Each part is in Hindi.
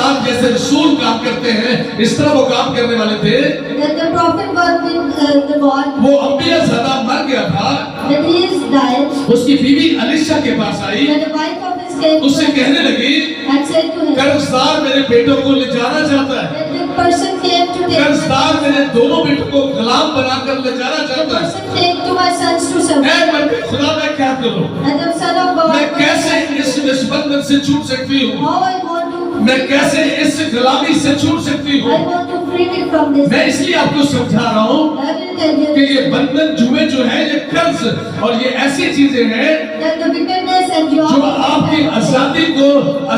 साथ जैसे रसूल काम करते हैं इस तरह वो काम करने वाले थे। That the prophet was with the God. वो अम्बिया ज़्यादा मर गया था, That he is died. उसकी बीवी अलीशा के पास आई, That the wife of his came उससे कहने लगी and said to him कर्जदार मेरे बेटों को ले जाना चाहता है, that the person came to take कर्जदार मेरे दोनों बेटों को गुलाम बनाकर ले जाना the चाहता है। person take to my sons to serve. ऐ मर्द खुदा मैं क्या करूं, And the son of God. मैं कैसे इस बंधन से छूट सकती हूँ, How I want to. मैं कैसे इस गुलामी से छूट सकती हूँ। I want to free me from this. मैं इसलिए आपको समझा रहा हूँ I will tell you कि ये बंधन जुए जो है ये कर्ज और ये ऐसी चीजें हैं that the wickedness and जो joy आपकी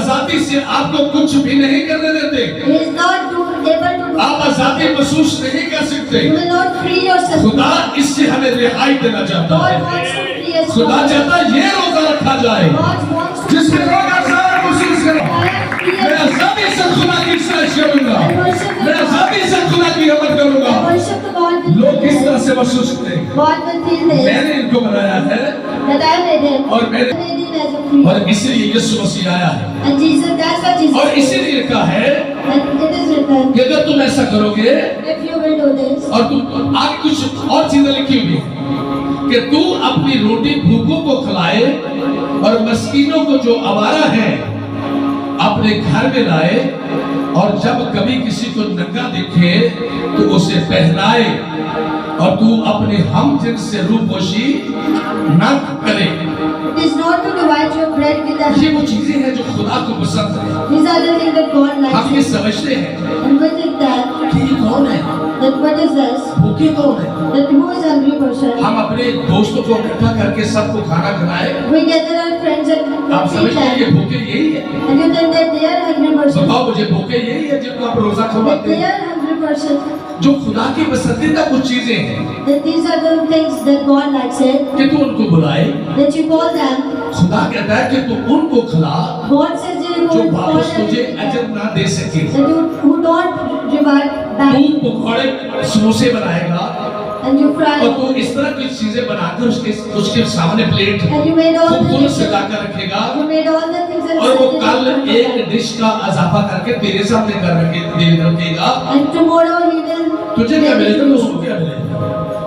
आजादी से आपको कुछ भी नहीं करने देते। is not able to do. आप आजादी महसूस नहीं कर सकते। You will not free yourself. खुदा इससे हमें रिहाई देना चाहता God है। wants to free us. खुदा चाहता है ये रोजा रखा जाए God wants to जिसमें लोग आजाद महसूस करें। मैं आजादी से खुदा की इबादत करूंगा, मैं आजादी से खुदा की इबादत करूंगा। worship the God with लोग किस तरह से महसूस करें? God will feel this. मैंने इनको बनाया है That I made him. और मैंने I made him as a free. और इसीलिए यीशु मसीह आया है And Jesus, that's what Jesus और said. इसीलिए कहा है And it is written, कि अगर तुम ऐसा करोगे if you will do this, और तुम आगे कुछ और चीजें लिखी हुई है कि तू अपनी रोटी भूखों को खिलाए और मस्कीनों को जो आवारा है अपने घर में लाए और जब कभी किसी को नंगा दिखे तो उसे पहनाए और तू अपने हम जिन्स से रूपोशी न करे। it is not to divide your bread with the. ये वो चीजें हैं जो खुदा को पसंद है। These are the things that God हम likes. ये समझते हैं And with it that, कि ये कौन है, that what is this? भूखे कौन है। That who is hungry person? हम अपने दोस्तों को इकट्ठा करके सबको खाना खिलाए, We gather our friends and आप feed समझते हैं ये them. भूखे यही है। And you think that they are hungry person. बताओ मुझे, भूखे यही है जिनको आप रोजा That खवाते they हैं। are hungry person. जो खुदा की पसंदीदा कुछ चीजें हैं That these are the things that God likes it. कि तू उनको बुलाए। That you call them. खुदा कहता है कि तू उनको खिला God says that you जो call वापस them. तुझे अजर ना दे सके। That you who don't revert back. तू पकौड़े समोसे बनाएगा And you fry. और तू इस तरह की चीजें बनाकर उसके सामने plate And you made all the खूबसूरत things. सजा कर रखेगा You made all the things and और वो set it कल up. एक डिश का इजाफा करके तेरे सामने कर रखेगा। And tomorrow he will. तुझे क्या मिलेगा, उसको क्या मिलेगा?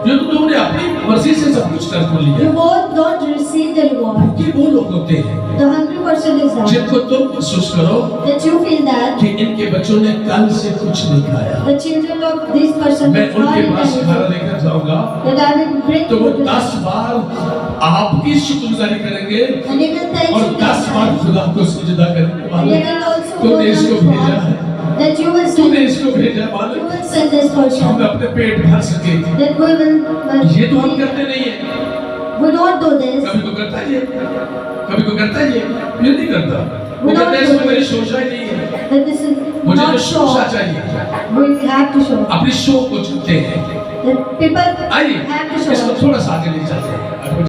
जो तुमने अपनी मर्जी से सब कुछ कर लिया। You both don't receive the reward. भूखे वो लोग होते हैं The hungry person is that. जिनको तुम महसूस करो That you feel that कि इनके बच्चों ने कल से कुछ नहीं खाया। the children of this person मैं is उनके not पास खाना anything. लेकर जाऊंगा That I will bring तो वो food to 10 them. बार आपकी शुक्रगुजारी करेंगे And he will thank और you 10 बार खुदा को सजदा करेंगे। And he मालिक will also तूने go इसको down to भेजा है, God. That you will तूने send. इसको भेजा You मालिक, will send this हम person. अपने पेट भर सके। That we will. ये तो हम करते नहीं है। We don't do this. कभी को करता है ये, कभी को करता है ये नहीं करता। वो कहता है इसमें मेरी शोषा ही नहीं है, That this is मुझे तो not शोषा show. चाहिए। We have to show. अपनी शो को चुनते हैं। That people आइए have to इसको show. थोड़ा सा आगे ले जाते हैं।